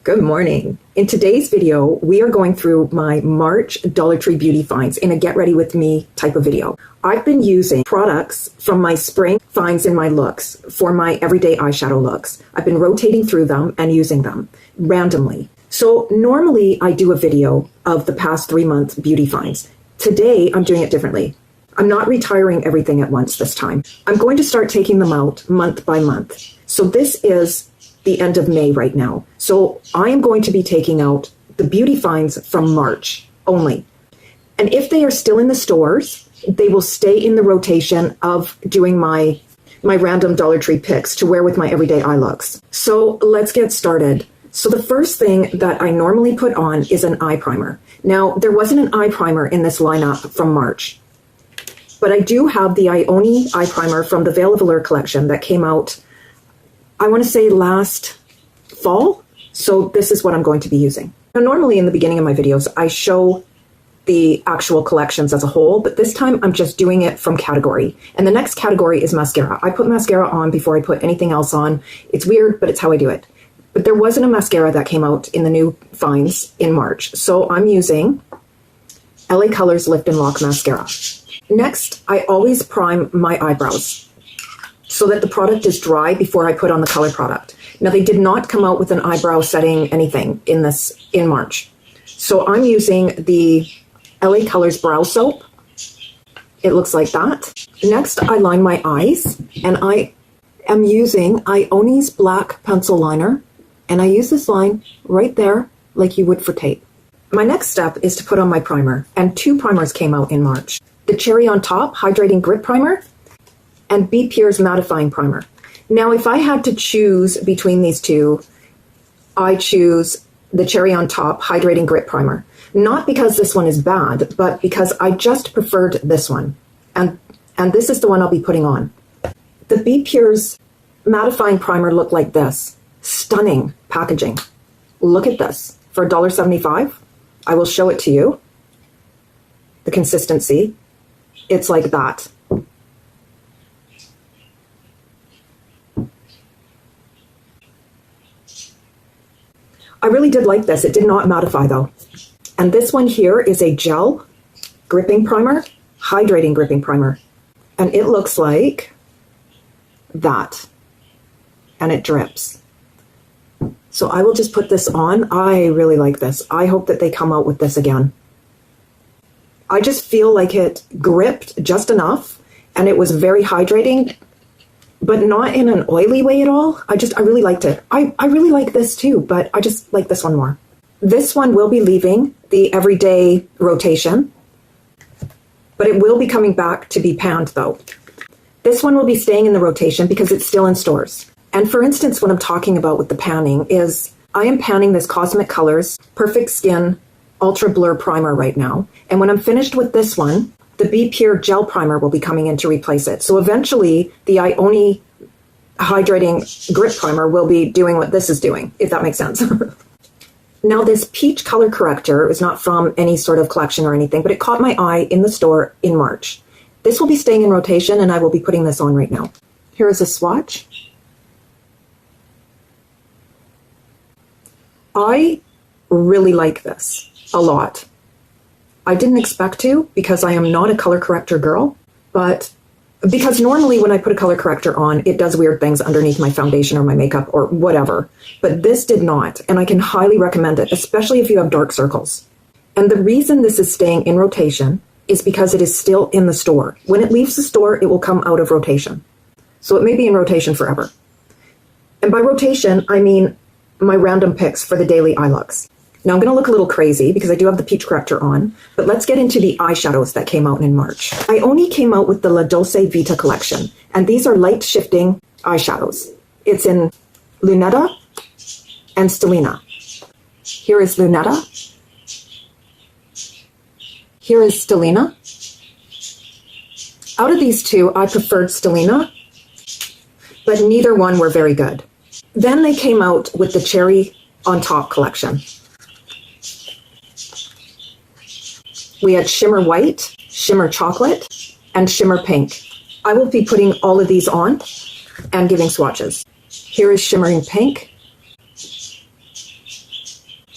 Good morning. In today's video, we are going through my March Dollar Tree beauty finds in a get ready with me type of video. I've been using products from my spring finds in my looks for my everyday eyeshadow looks. I've been rotating through them and using them randomly. So normally I do a video of the past 3 month beauty finds. Today I'm doing it differently. I'm not retiring everything at once this time. I'm going to start taking them out month by month. So this is the end of May right now. So I am going to be taking out the beauty finds from March only. And if they are still in the stores, they will stay in the rotation of doing my random Dollar Tree picks to wear with my everyday eye looks. So let's get started. So the first thing that I normally put on is an eye primer. Now, there wasn't an eye primer in this lineup from March, but I do have the Ioni eye primer from the Veil of Allure collection that came out, I want to say last fall. So this is what I'm going to be using. Now, normally in the beginning of my videos, I show the actual collections as a whole, but this time I'm just doing it from category. And the next category is mascara. I put mascara on before I put anything else on. It's weird, but it's how I do it. But there wasn't a mascara that came out in the new finds in March. So I'm using LA Colors Lift and Lock Mascara. Next, I always prime my eyebrows so that the product is dry before I put on the color product. Now, they did not come out with an eyebrow setting anything in March. So I'm using the LA Colors Brow Soap. It looks like that. Next, I line my eyes, and I am using Ioni's Black Pencil Liner, and I use this line right there like you would for tape. My next step is to put on my primer, and 2 primers came out in March. The Cherry on Top Hydrating Grip Primer and Be Pure's Mattifying Primer. Now, if I had to choose between these two, I choose the Cherry on Top Hydrating Grip Primer. Not because this one is bad, but because I just preferred this one. And this is the one I'll be putting on. The Be Pure's Mattifying Primer looked like this. Stunning packaging. Look at this. For $1.75, I will show it to you. The consistency. It's like that. I really did like this. It did not mattify though. And this one here is a gel gripping primer, hydrating gripping primer. And it looks like that. And it drips. So I will just put this on. I really like this. I hope that they come out with this again. I just feel like it gripped just enough and it was very hydrating, but not in an oily way at all. I really liked it. I really like this too, but I just like this one more. This one will be leaving the everyday rotation, but it will be coming back to be panned though. This one will be staying in the rotation because it's still in stores. And for instance, what I'm talking about with the panning is I am panning this Cosmic Colors Perfect Skin Ultra Blur Primer right now. And when I'm finished with this one, the Be Pure Gel Primer will be coming in to replace it. So eventually, the Ioni Hydrating Grip Primer will be doing what this is doing, if that makes sense. Now, this Peach Color Corrector is not from any sort of collection or anything, but it caught my eye in the store in March. This will be staying in rotation, and I will be putting this on right now. Here is a swatch. I really like this a lot. I didn't expect to because I am not a color corrector girl, but because normally when I put a color corrector on, it does weird things underneath my foundation or my makeup or whatever. But this did not, and I can highly recommend it, especially if you have dark circles. And the reason this is staying in rotation is because it is still in the store. When it leaves the store, it will come out of rotation. So it may be in rotation forever. And by rotation, I mean my random picks for the daily eye looks. Now I'm going to look a little crazy because I do have the peach corrector on, but let's get into the eyeshadows that came out in March. Ioni came out with the La Dolce Vita collection, and these are light shifting eyeshadows. It's in Lunetta and Stellina. Here is Lunetta. Here is Stellina. Out of these two, I preferred Stellina, but neither one were very good. Then they came out with the Cherry on Top collection. We had Shimmer White, Shimmer Chocolate, and Shimmer Pink. I will be putting all of these on and giving swatches. Here is Shimmering Pink.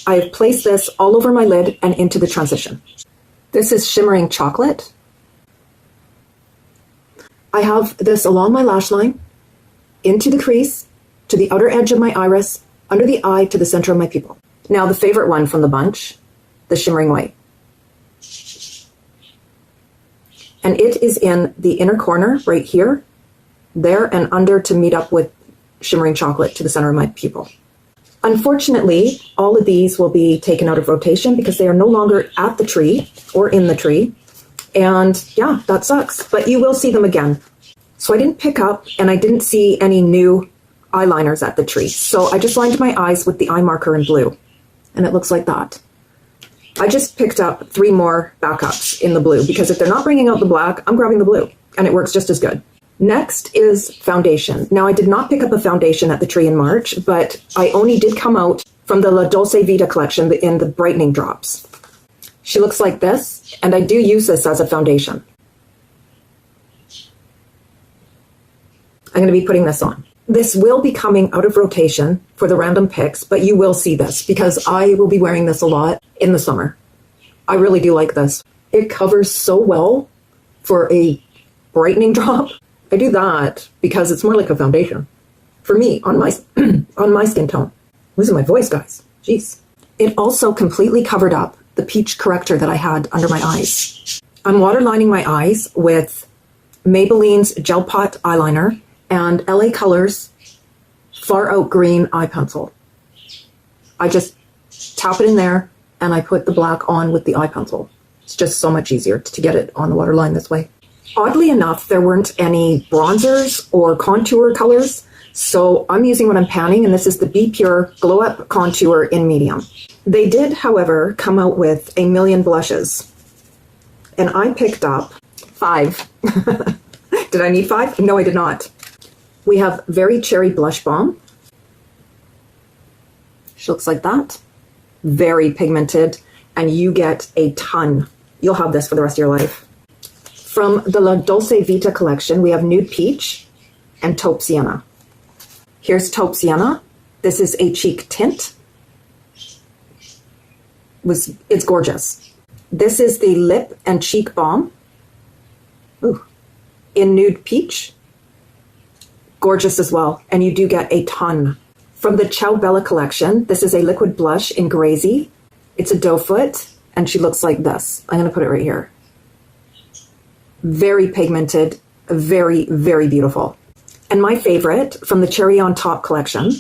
I've placed this all over my lid and into the transition. This is Shimmering Chocolate. I have this along my lash line, into the crease, to the outer edge of my iris, under the eye, to the center of my pupil. Now the favorite one from the bunch, the Shimmering White. And it is in the inner corner right here, there and under to meet up with Shimmering Chocolate to the center of my pupil. Unfortunately, all of these will be taken out of rotation because they are no longer at the tree or in the tree. And yeah, that sucks, but you will see them again. So I didn't pick up and I didn't see any new eyeliners at the tree. So I just lined my eyes with the eye marker in blue and it looks like that. I just picked up 3 more backups in the blue because if they're not bringing out the black, I'm grabbing the blue and it works just as good. Next is foundation. Now I did not pick up a foundation at the tree in March, but I only did come out from the La Dolce Vita collection in the brightening drops. She looks like this, and I do use this as a foundation. I'm going to be putting this on. This will be coming out of rotation for the random picks, but you will see this because I will be wearing this a lot in the summer. I really do like this. It covers so well for a brightening drop. I do that because it's more like a foundation for me on my on my skin tone. Losing my voice, guys. Jeez. It also completely covered up the peach corrector that I had under my eyes. I'm waterlining my eyes with Maybelline's Gel Pot eyeliner and LA Colors Far Out Green eye pencil. I just tap it in there and I put the black on with the eye pencil. It's just so much easier to get it on the waterline this way. Oddly enough, there weren't any bronzers or contour colors, so I'm using what I'm panning, and this is the Be Pure Glow Up Contour in medium. They did, however, come out with a million blushes, and I picked up 5. Did I need 5? No, I did not. We have Very Cherry Blush Balm. She looks like that. Very pigmented, and you get a ton. You'll have this for the rest of your life. From the La Dolce Vita collection, we have Nude Peach and Taupe Sienna. Here's Taupe Sienna. This is a cheek tint. It's gorgeous. This is the Lip and Cheek Balm. Ooh. In Nude Peach. Gorgeous as well. And you do get a ton. From the Ciao Bella collection, this is a liquid blush in Grazy. It's a doe foot, and she looks like this. I'm going to put it right here. Very pigmented, very, very beautiful. And my favorite from the Cherry on Top collection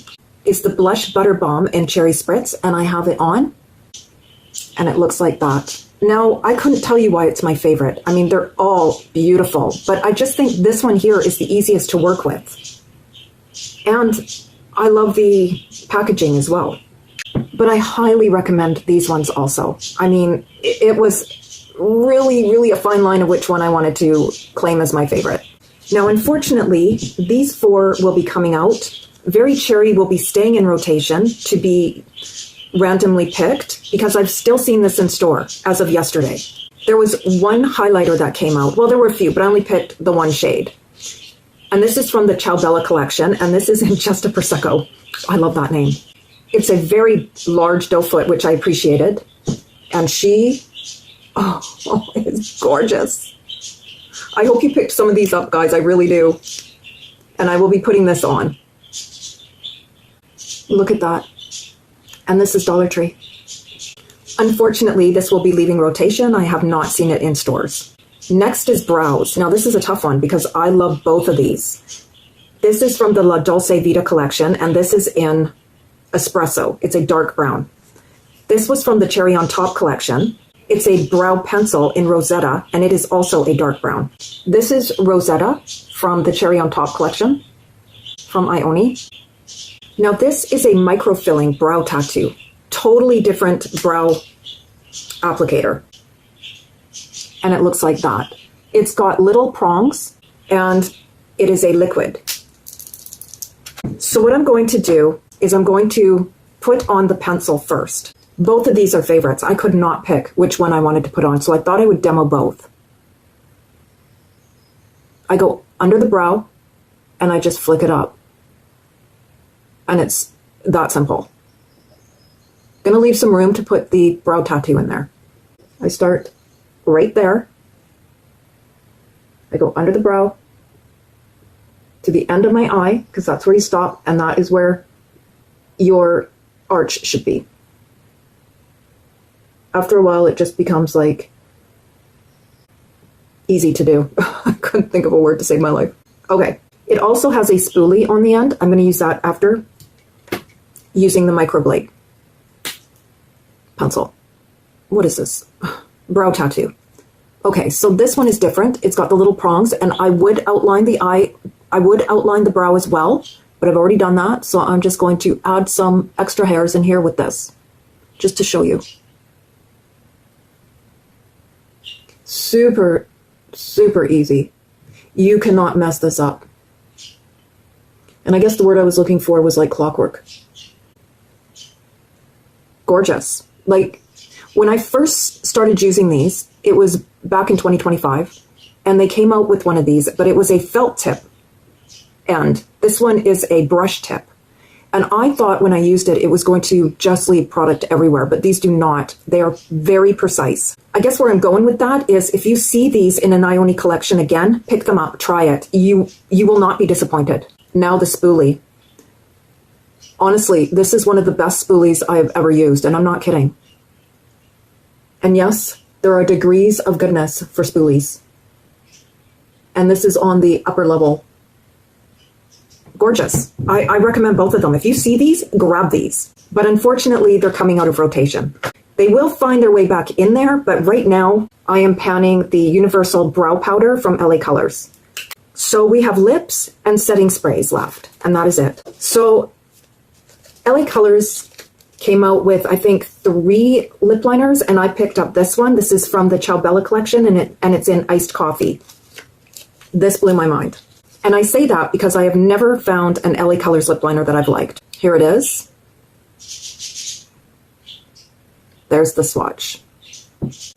is the Blush Butter Balm in Cherry Spritz, and I have it on, and it looks like that. Now, I couldn't tell you why it's my favorite. I mean, they're all beautiful, but I just think this one here is the easiest to work with. And I love the packaging as well. But I highly recommend these ones also. I mean, it was really, really a fine line of which one I wanted to claim as my favorite. Now, unfortunately, these 4 will be coming out. Very Cherry will be staying in rotation to be randomly picked because I've still seen this in store as of yesterday. There was one highlighter that came out. Well, there were a few, but I only picked the one shade. And this is from the Ciao Bella collection, and this is in Just a Prosecco. I love that name. It's a very large doe foot, which I appreciated. And she... Oh, it's gorgeous. I hope you picked some of these up, guys. I really do. And I will be putting this on. Look at that. And this is Dollar Tree. Unfortunately, this will be leaving rotation. I have not seen it in stores. Next is brows. Now, this is a tough one because I love both of these. This is from the La Dolce Vita collection, and this is in Espresso. It's a dark brown. This was from the Cherry on Top collection. It's a brow pencil in Rosetta, and it is also a dark brown. This is Rosetta from the Cherry on Top collection from Ioni. Now, this is a micro-filling brow tattoo. Totally different brow applicator. And it looks like that. It's got little prongs, and it is a liquid. So what I'm going to do is I'm going to put on the pencil first. Both of these are favorites. I could not pick which one I wanted to put on, so I thought I would demo both. I go under the brow, and I just flick it up. And it's that simple. Gonna leave some room to put the brow tattoo in there. I start right there. I go under the brow to the end of my eye, because that's where you stop, and that is where your arch should be. After a while, it just becomes like easy to do. I couldn't think of a word to save my life. Okay, it also has a spoolie on the end. I'm going to use that after using the microblade pencil. What is this? Brow tattoo. Okay, so this one is different. It's got the little prongs, and I would outline the eye. I would outline the brow as well, but I've already done that, so I'm just going to add some extra hairs in here with this, just to show you. Super, super easy. You cannot mess this up. And I guess the word I was looking for was like clockwork. Gorgeous. Like, when I first started using these, it was back in 2025, and they came out with one of these, but it was a felt tip. And this one is a brush tip. And I thought when I used it, it was going to just leave product everywhere, but these do not. They are very precise. I guess where I'm going with that is if you see these in an Ioni collection again, pick them up, try it. You will not be disappointed. Now the spoolie. Honestly, this is one of the best spoolies I have ever used, and I'm not kidding. And yes, there are degrees of goodness for spoolies. And this is on the upper level. Gorgeous. I recommend both of them. If you see these, grab these. But unfortunately, they're coming out of rotation. They will find their way back in there, but right now, I am panning the Universal Brow Powder from LA Colors. So we have lips and setting sprays left, and that is it. So LA Colors came out with, I think, 3 lip liners, and I picked up this one. This is from the Ciao Bella collection, and it's in iced coffee. This blew my mind. And I say that because I have never found an LA Colors lip liner that I've liked. Here it is. There's the swatch.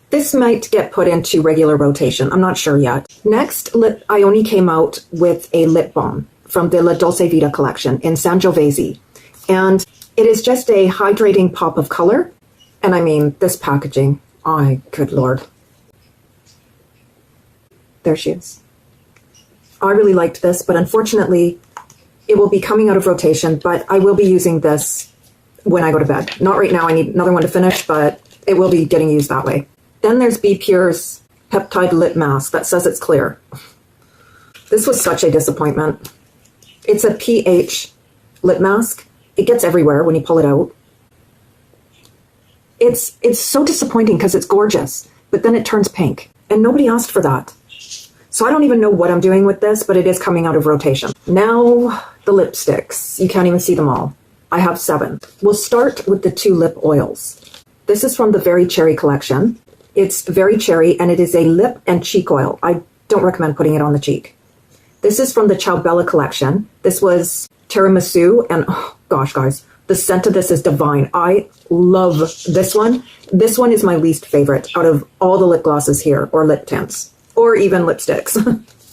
This might get put into regular rotation. I'm not sure yet. Next, Ioni came out with a lip balm from the La Dolce Vita collection in Sangiovese. And it is just a hydrating pop of color. And I mean, this packaging, good Lord. There she is. I really liked this, but unfortunately, it will be coming out of rotation, but I will be using this when I go to bed. Not right now, I need another one to finish, but it will be getting used that way. Then there's Be Pure's Peptide Lip Mask that says it's clear. This was such a disappointment. It's a pH lip mask. It gets everywhere when you pull it out. It's so disappointing because it's gorgeous, but then it turns pink, and nobody asked for that. So I don't even know what I'm doing with this, but it is coming out of rotation. Now, the lipsticks. You can't even see them all. I have 7. We'll start with the 2 lip oils. This is from the Very Cherry collection. It's Very Cherry, and it is a lip and cheek oil. I don't recommend putting it on the cheek. This is from the Ciao Bella collection. This was tiramisu, and oh gosh, guys, the scent of this is divine. I love this one. This one is my least favorite out of all the lip glosses here, or lip tints. Or even lipsticks.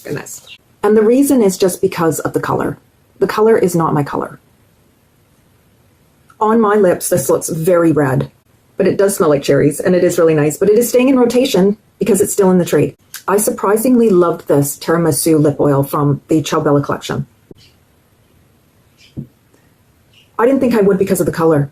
Goodness. And the reason is just because of the color. The color is not my color. On my lips, this looks very red, but it does smell like cherries, and it is really nice, but it is staying in rotation because it's still in the tree. I surprisingly loved this tiramisu lip oil from the Ciao Bella collection. I didn't think I would because of the color.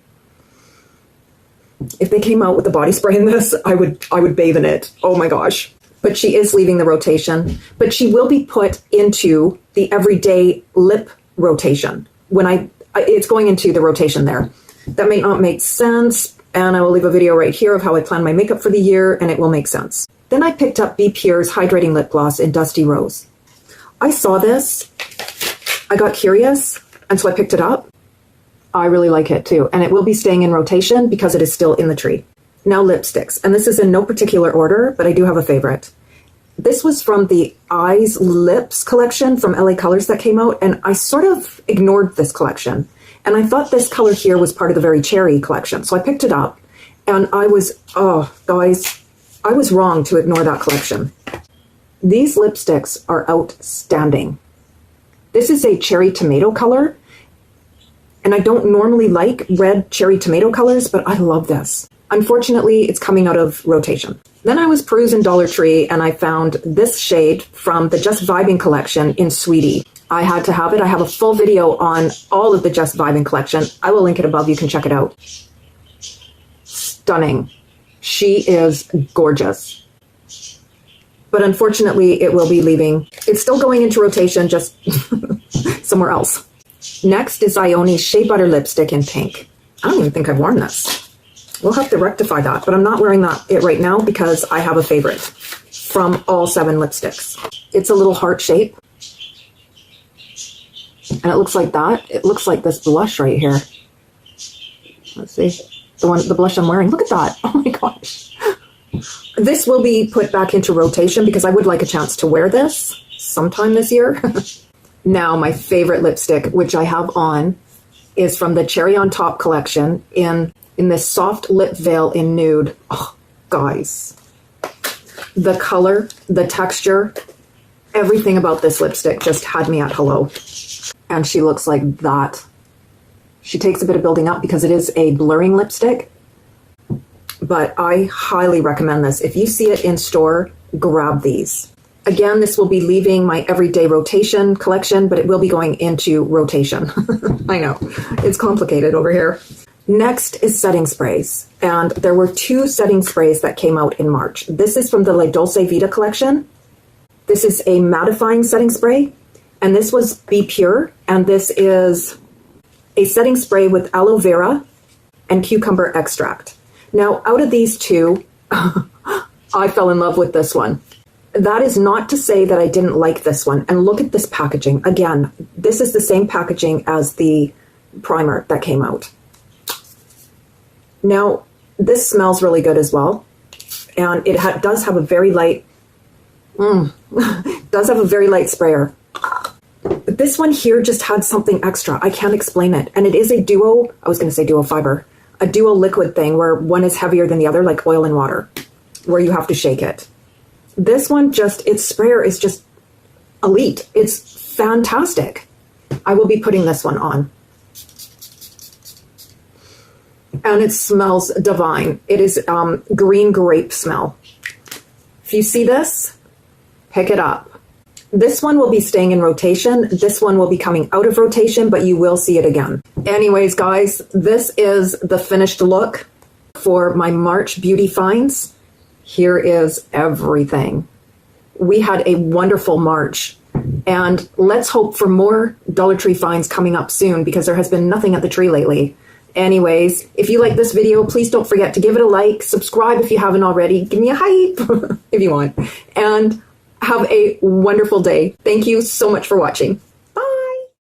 If they came out with a body spray in this, I would bathe in it. Oh my gosh. But she is leaving the rotation. But she will be put into the everyday lip rotation. It's going into the rotation there. That may not make sense, and I will leave a video right here of how I plan my makeup for the year, and it will make sense. Then I picked up Be Pure's Hydrating Lip Gloss in Dusty Rose. I saw this, I got curious, and so I picked it up. I really like it too, and it will be staying in rotation because it is still in the tree. Now lipsticks, and this is in no particular order, but I do have a favorite. This was from the Eyes Lips collection from LA Colors that came out, and I sort of ignored this collection. And I thought this color here was part of the Very Cherry collection, so I picked it up, and I was, oh, guys, I was wrong to ignore that collection. These lipsticks are outstanding. This is a cherry tomato color, And I don't normally like red cherry tomato colors, but I love this. Unfortunately, it's coming out of rotation. Then I was perusing Dollar Tree and I found this shade from the Just Vibing collection in Sweetie. I had to have it. I have a full video on all of the Just Vibing collection. I will link it above. You can check it out. Stunning. She is gorgeous. But unfortunately, it will be leaving. It's still going into rotation, just somewhere else. Next is Ione's Shea Butter Lipstick in pink. I don't even think I've worn this. We'll have to rectify that, but I'm not wearing it right now because I have a favorite from all 7 lipsticks. It's a little heart shape. And it looks like that. It looks like this blush right here. Let's see. The blush I'm wearing. Look at that. Oh my gosh. This will be put back into rotation because I would like a chance to wear this sometime this year. Now, my favorite lipstick, which I have on, is from the Cherry on Top collection in this soft lip veil in nude. Oh, guys. The color, the texture, everything about this lipstick just had me at hello. And she looks like that. She takes a bit of building up because it is a blurring lipstick. But I highly recommend this. If you see it in store, grab these. Again, this will be leaving my everyday rotation collection, but it will be going into rotation. I know, it's complicated over here. Next is setting sprays. And there were 2 setting sprays that came out in March. This is from the La Dolce Vita collection. This is a mattifying setting spray. And this was Be Pure. And this is a setting spray with aloe vera and cucumber extract. Now, out of these 2, I fell in love with this one. That is not to say that I didn't like this one. And look at this packaging. Again, this is the same packaging as the primer that came out. Now, this smells really good as well. And it does have a very light, does have a very light sprayer. But this one here just had something extra. I can't explain it. And it is a duo, I was going to say duo fiber, a duo liquid thing where one is heavier than the other, like oil and water, where you have to shake it. This one its sprayer is just elite. It's fantastic. I will be putting this one on. And it smells divine. It is green grape smell. If you see this, pick it up. This one will be staying in rotation. This one will be coming out of rotation, but you will see it again. Anyways, guys, this is the finished look for my March beauty finds. Here is everything. We had a wonderful March, and let's hope for more Dollar Tree finds coming up soon because there has been nothing at the tree lately. Anyways, if you like this video, please don't forget to give it a like, subscribe if you haven't already, give me a hype if you want, and have a wonderful day. Thank you so much for watching.